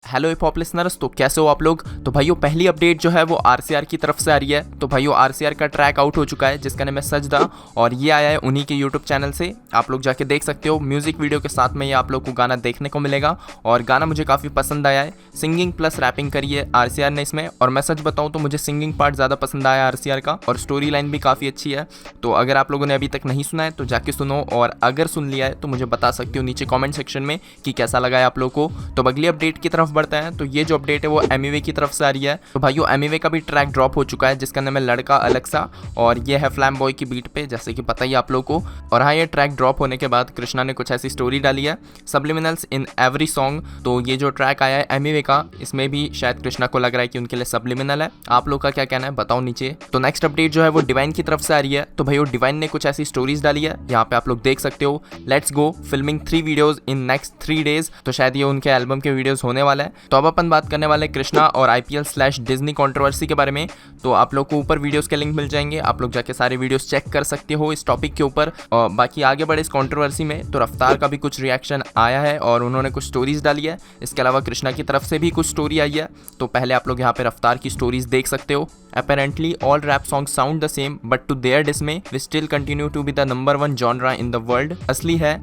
Hello hip hop listeners, तो कैसे हो आप लोग। तो भाइयों पहली अपडेट जो है वो आरसीआर की तरफ से आ रही है। तो भाइयों आरसीआर का ट्रैक आउट हो चुका है जिसका नाम है सजदा, और ये आया है उन्हीं के यूट्यूब चैनल से। आप लोग जाके देख सकते हो। म्यूजिक वीडियो के साथ में ये आप लोग को गाना देखने को मिलेगा और गाना मुझे काफ़ी पसंद आया है। सिंगिंग प्लस रैपिंग करी है आरसीआर ने इसमें, और मैं सच बताऊँ तो मुझे सिंगिंग पार्ट ज़्यादा पसंद आया आरसीआर का, और स्टोरी लाइन भी काफ़ी अच्छी है। तो अगर आप लोगों ने अभी तक नहीं सुना है तो जाके सुनो, और अगर सुन लिया है तो मुझे बता सकते हो नीचे कॉमेंट सेक्शन में कि कैसा लगा है आप लोग को। तो अगली अपडेट की तरफ बढ़ते हैं। तो ये जो अपडेट है वो एमिवे की तरफ से आ रही है। तो भाइयों एमिवे का भी ट्रैक ड्रॉप हो चुका है जिसका नाम है लड़का अलग सा, और ये है फ्लैम बॉय की बीट पे, जैसे कि पता ही आप लोग को। और हाँ, ये ट्रैक ड्रॉप होने के बाद कृष्णा ने कुछ ऐसी स्टोरी डाली है, सब्लिमिनल्स इन एवरी सॉन्ग। तो ये जो ट्रैक आया है एमिवे का, इसमें भी शायद कृष्णा को लग रहा है कि उनके लिए सब्लिमिनल है। आप लोग का क्या कहना है बताओ नीचे। तो नेक्स्ट अपडेट जो है वो डिवाइन की तरफ से आ रही है। तो भाइयों डिवाइन ने कुछ ऐसी स्टोरीज डाली है, यहाँ पे आप लोग देख सकते हो। Let's go filming 3 videos in next 3 days. तो शायद ये उनके एल्बम के वीडियोज होने वाला है। तो अब अपन बात करने वाले कृष्णा और IPL/डिज्नी कंट्रोवर्सी के बारे में। तो आप लोग को ऊपर वीडियोस के लिंक मिल जाएंगे, आप लोग जाके सारे वीडियोस चेक कर सकते हो इस टॉपिक के ऊपर। और बाकी आगे बढ़े इस कंट्रोवर्सी में, तो रफ्तार का भी कुछ रिएक्शन आया है और उन्होंने कुछ स्टोरीज डाली है। इसके अलावा कृष्णा की तरफ से भी कुछ स्टोरी आई है। तो पहले आप लोग यहाँ पे रफ्तार की स्टोरीज देख सकते हो। Apparently all rap songs sound the same, but to their dismay, we still continue to be the number 1 genre in the world. असली है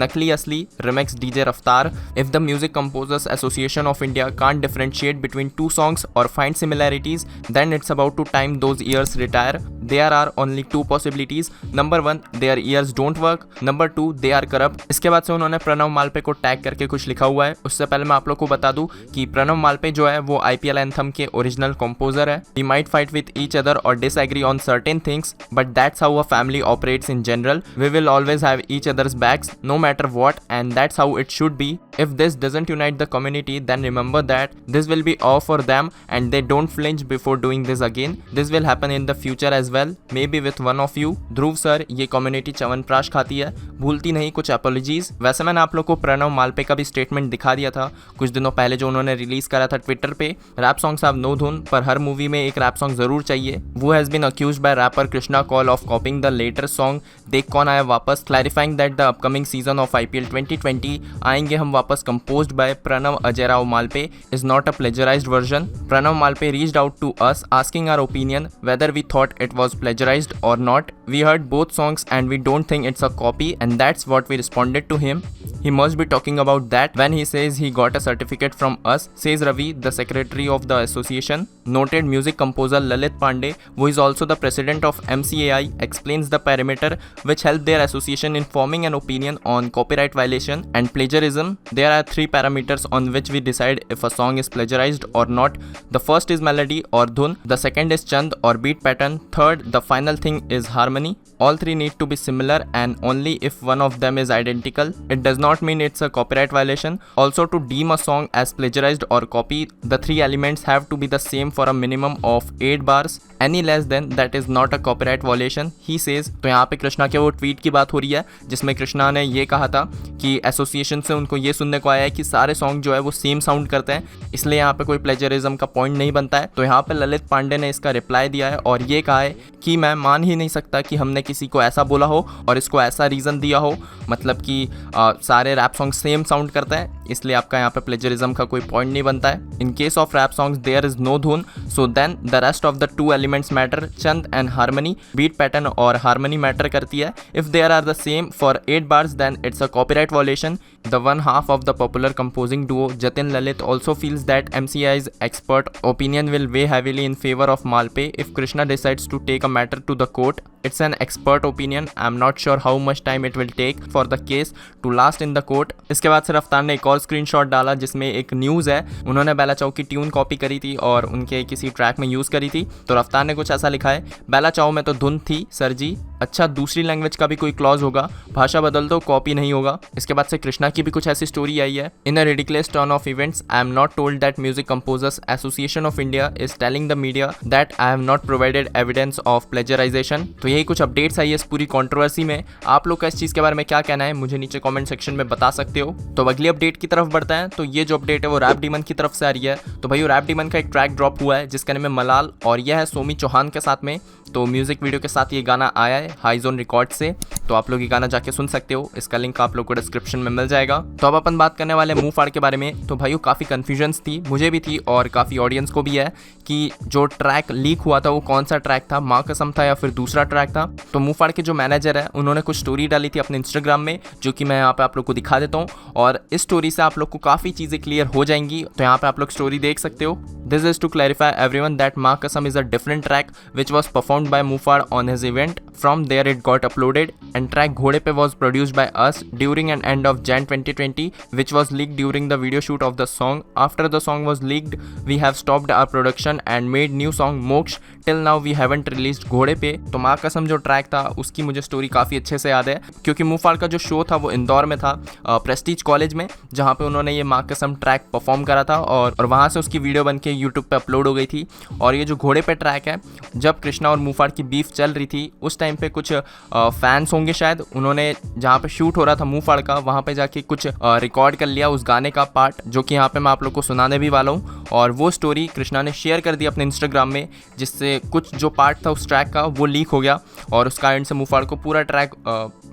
नकली असली remix DJ Raftar. If the Music Composers Association of India can't differentiate between 2 songs or find similarities, then it's about to time those ears retire. There are only 2 possibilities. Number 1, their ears don't work. Number 2, they are corrupt. इसके बाद से उन्होंने प्रणव मालपे को tag करके कुछ लिखा हुआ है। उससे पहले मैं आप लोग को बता दूं कि प्रणव मालपे जो है वो IPL एंथम के ओरिजिनल कंपोजर है। We might fight with each other or disagree on certain things, but that's how a family operates in general. We will always have each other's backs, no matter what, and that's how it should be. If this doesn't unite the community, then remember that this will be all for them and they don't flinch before doing this again. This will happen in the future as well, maybe with one of you. Dhruv sir, ये community chyawanprash खाती है, भूलती नहीं कुछ apologies. वैसे मैंने आप लोग को प्रणव मालपे का भी स्टेटमेंट दिखा दिया था कुछ दिनों पहले जो उन्होंने रिलीज करा था ट्विटर पे। रैप सॉन्ग्स हैव नो धुन, पर हर मूवी में एक रैप सॉन्ग जरूर चाहिए। वो has been accused by rapper Krishna call of copying the letter song देख कौन आया वापस, clarifying that the upcoming season of IPL 2020 आएंगे हम वापस composed by Pranav Ajay Malpe is not a plagiarized version. Pranav Malpe reached out to us asking our opinion whether we thought it was plagiarized or not. We heard both songs and we don't think it's a copy, and that's what we responded to him. He must be talking about that when he says he got a certificate from us, says Ravi, the secretary of the association. Noted music composer Lalit Pandey, who is also the president of MCAI, explains the parameter which helped their association in forming an opinion on copyright violation and plagiarism. There are 3 parameters on which we decide if a song is plagiarized or not. The first is melody or dhun, the second is chand or beat pattern, third, the final thing is harmony. All 3 need to be similar and only if one of them is identical. It does not mean it's a copyright violation. Also, to deem a song as plagiarized or copy, the 3 elements have to be the same for a minimum of 8 bars. Any less than that is not a copyright violation, he says. तो यहाँ पे कृष्णा के वो tweet की बात हो रही है जिसमें कृष्णा ने ये कहा था कि एसोसिएशन से उनको ये सुनने को आया है कि सारे सॉन्ग जो है वो सेम साउंड करते हैं, इसलिए यहाँ पे कोई प्लेजरिज्म का पॉइंट नहीं बनता है। तो यहाँ पे ललित पांडे ने इसका रिप्लाई दिया है और ये कहा है कि मैं मान ही नहीं सकता कि हमने किसी को ऐसा बोला हो और इसको ऐसा रीज़न दिया हो, मतलब कि सारे रैप सॉन्ग सेम साउंड करते हैं, इसलिए आपका यहाँ पे प्लेजरिज्म का कोई पॉइंट नहीं बनता है। In case of rap songs there is no धुन, so then the rest of the 2 elements matter, चंद एंड हार्मनी। बीट पैटर्न और हार्मनी मैटर करती है। If there are the same for 8 bars then it's a copyright violation. The one half of the popular composing duo Jatin Lalit also feels that MCI's expert opinion will weigh heavily in favor of Malpe if Krishna decides to take a matter to the court. It's an expert opinion. I'm not sure how much time it will take for the case to last in the court. इसके बाद से रफ्तार ने एक और screenshot डाला जिसमें एक न्यूज़ है। उन्होंने बेला चाओ की ट्यून कॉपी करी थी और उनके किसी ट्रैक में यूज़ करी थी। तो रफ्तार ने कुछ ऐसा लिखा है, बेला चाओ में तो धुन थी सर जी, अच्छा दूसरी लैंग्वेज का भी कोई क्लॉज होगा, भाषा बदल दो कॉपी नहीं होगा। इसके बाद से कृष्णा की भी कुछ ऐसी स्टोरी आई है। In a ridiculous turn of events I am not told that music composers association of India is telling the media that I have not provided evidence of plagiarisation. तो यही कुछ अपडेट्स आई है इस पूरी कंट्रोवर्सी में। आप लोग का इस चीज के बारे में क्या कहना है मुझे नीचे कमेंट सेक्शन में बता सकते हो। तो अगली अपडेट की तरफ बढ़ते हैं। तो ये जो अपडेट है वो रैप डीमन की तरफ से आ रही है। तो भाई रैप डीमन का एक ट्रैक ड्रॉप हुआ है जिसका नाम है मलाल और यह है सोमी चौहान के साथ में। तो म्यूजिक वीडियो के साथ ये गाना आया है हाई जोन रिकॉर्ड से। तो आप लोग ये गाना जाके सुन सकते हो, इसका लिंक आप लोग को डिस्क्रिप्शन में मिल जाएगा। तो अब अपन बात करने वाले मुंह फाड़ के बारे में। तो भाई काफ़ी कन्फ्यूजन्स थी, मुझे भी थी और काफ़ी ऑडियंस को भी है कि जो ट्रैक लीक हुआ था वो कौन सा ट्रैक था, माँ कसम था या फिर दूसरा ट्रैक था। तो मुंह फाड़ के जो मैनेजर है उन्होंने कुछ स्टोरी डाली थी अपने इंस्टाग्राम में जो कि मैं यहाँ पे आप लोग को दिखा देता हूँ और इस स्टोरी से आप लोग को काफ़ी चीज़ें क्लियर हो जाएंगी। तो यहाँ पे आप लोग स्टोरी देख सकते हो। This is to clarify everyone that Maa Kasam is a different track which was performed by Muhfaad on his event. From there it got uploaded and track Ghode Pe was produced by us during an end of Jan 2020 which was leaked during the video shoot of the song. After the song was leaked we have stopped our production and made new song Moksh. Till now we haven't released Ghode Pe. तो माँ कसम जो track था उसकी मुझे story काफ़ी अच्छे से याद है क्योंकि मुफाड़ का जो शो था वो इंदौर में था प्रेस्टीज कॉलेज में, जहाँ पे उन्होंने ये माँ कसम ट्रैक परफॉर्म करा था और वहाँ से उसकी वीडियो बन के यूट्यूब पे अपलोड हो गई थी। और ये जो घोड़े पे ट्रैक है, जब कृष्णा और मुफाड़ की बीफ चल रही थी उस टाइम पे कुछ फैंस होंगे शायद, उन्होंने जहाँ पे शूट हो रहा था मुफाड़ का वहाँ पे जाके कुछ रिकॉर्ड कर लिया उस गाने का पार्ट जो कि यहाँ पे मैं आप लोग को सुनाने भी वाला हूँ। और वो स्टोरी कृष्णा ने शेयर कर दी अपने इंस्टाग्राम में जिससे कुछ जो पार्ट था उस ट्रैक का वो लीक हो गया और उसका एंड से मुफाड़ को पूरा ट्रैक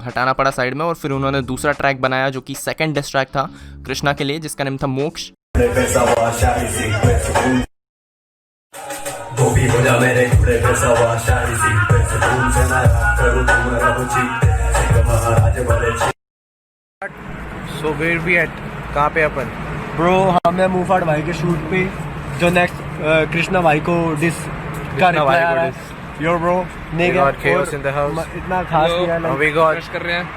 हटाना पड़ा साइड में और फिर उन्होंने दूसरा ट्रैक बनाया जो कि सेकंड डिस ट्रैक था कृष्णा के लिए जिसका नाम था मोक्ष। So where we at? कहाँ पे अपन? Bro हम हैं मुफाड़ भाई के शूट पे जो नेक्स्ट कृष्णा भाई को डिस का रिप्लाई आ रहा है। Yo bro, nigga, chaos in the house. इतना खास नहीं है। We got क्रश कर रहे हैं।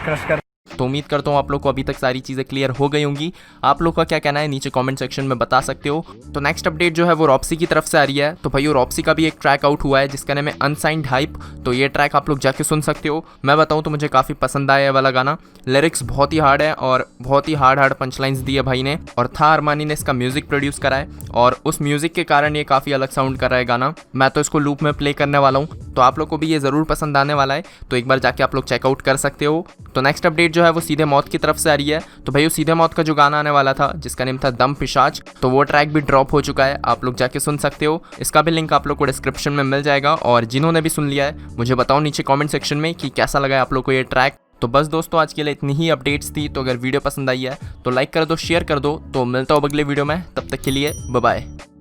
क्रश कर। तो उम्मीद करता हूँ आप लोग को अभी तक सारी चीज़ें क्लियर हो गई होंगी। आप लोग का क्या कहना है नीचे कमेंट सेक्शन में बता सकते हो। तो नेक्स्ट अपडेट जो है वो रॉप्सी की तरफ से आ रही है। तो भाई रॉप्सी का भी एक ट्रैक आउट हुआ है जिसका नाम है अनसाइंड हाइप। तो ये ट्रैक आप लोग जाके सुन सकते हो। मैं बताऊँ तो मुझे काफ़ी पसंद आया है वाला गाना। लिरिक्स बहुत ही हार्ड है और बहुत ही हार्ड पंचलाइंस दी है भाई ने और था अरमानी ने इसका म्यूजिक प्रोड्यूस करा है और उस म्यूजिक के कारण ये काफ़ी अलग साउंड कर रहा है गाना। मैं तो इसको लूप में प्ले करने वाला हूँ, तो आप लोग को भी ये ज़रूर पसंद आने वाला है। तो एक बार जाके आप लोग चेकआउट कर सकते हो। तो नेक्स्ट अपडेट जो है वो सीधे मौत की तरफ से आ रही है। तो भाई सीधे मौत का जो गाना आने वाला था जिसका नेम था दम पिशाच, तो वो ट्रैक भी ड्रॉप हो चुका है, आप लोग जाके सुन सकते हो। इसका भी लिंक आप लोग को डिस्क्रिप्शन में मिल जाएगा और जिन्होंने भी सुन लिया है मुझे बताओ नीचे कमेंट सेक्शन में कि कैसा लगा है आप लोग को ये ट्रैक। तो बस दोस्तों आज के लिए इतनी ही अपडेट्स थी। तो अगर वीडियो पसंद आई है तो लाइक कर दो, शेयर कर दो। तो मिलता हूँ अगले वीडियो में, तब तक के लिए बाय बाय।